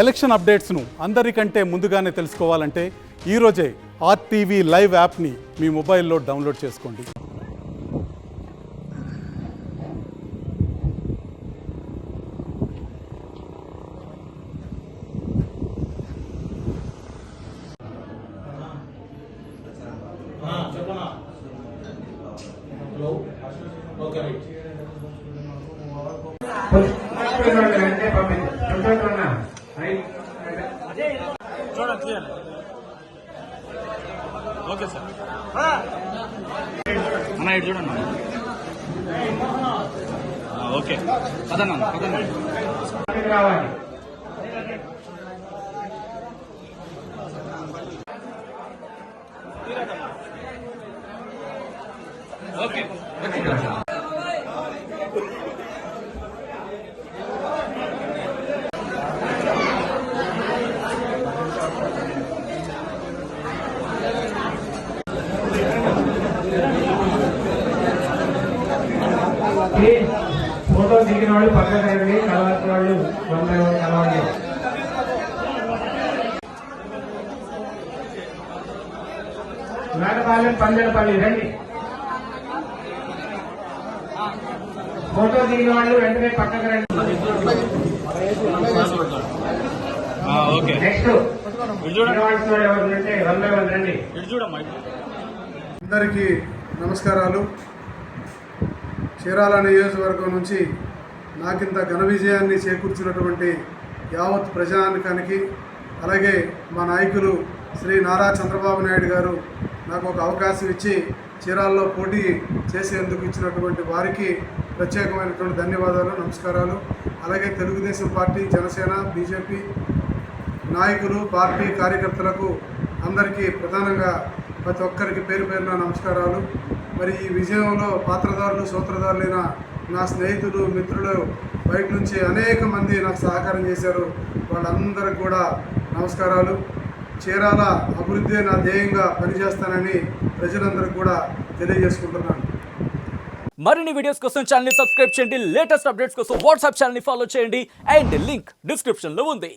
Election అప్డేట్స్ను అందరికంటే ముందుగానే తెలుసుకోవాలంటే ఈరోజే ఆర్టీవీ లైవ్ యాప్ని మీ మొబైల్లో డౌన్లోడ్ చేసుకోండి. ఓకే సార్ అన్న ఇటు చూడండి ఓకే పదన్నా రావాలి. ఓకే ఫోటో దిగిన వాళ్ళు పక్కన రండి, కలవాల్సిన వాళ్ళు కలవండి. మేడపాలెం పందెలపల్లి రండి. ఫోటో దిగిన వాళ్ళు వెంటనే పక్కన రండి. నెక్స్ట్ కలవాల్సిన వాళ్ళు ఎవరంటే 1 by 1 రండి. అందరికీ నమస్కారాలు. చీరాల నియోజకవర్గం నుంచి నాకింత ఘన విజయాన్ని చేకూర్చినటువంటి యావత్ ప్రజానికానికి, అలాగే మా నాయకులు శ్రీ నారా చంద్రబాబు నాయుడు గారు నాకు ఒక అవకాశం ఇచ్చి చీరాల్లో పోటీ చేసేందుకు ఇచ్చినటువంటి వారికి ప్రత్యేకమైనటువంటి ధన్యవాదాలు, నమస్కారాలు. అలాగే తెలుగుదేశం పార్టీ, జనసేన, బీజేపీ నాయకులు, పార్టీ కార్యకర్తలకు అందరికీ ప్రధానంగా ప్రతి ఒక్కరికి పేరు పేరున నమస్కారాలు. మరి ఈ విజయంలో పాత్రదారులు, సూత్రధారులైన నా స్నేహితులు, మిత్రులు బయట నుంచి అనేక మంది నాకు సహకారం చేశారు. వాళ్ళందరికీ కూడా నమస్కారాలు. చీరాల అభివృద్ధి నా ధ్యేయంగా పనిచేస్తానని ప్రజలందరికీ కూడా తెలియజేసుకుంటున్నాను. మరిన్ని వీడియోస్ కోసం ఛానల్ ని సబ్స్క్రైబ్ చేయండి. లేటెస్ట్ అప్డేట్స్ కోసం వాట్సాప్ ఛానల్ ని ఫాలో చేయండి. అండ్ లింక్ డిస్క్రిప్షన్ లో ఉంది.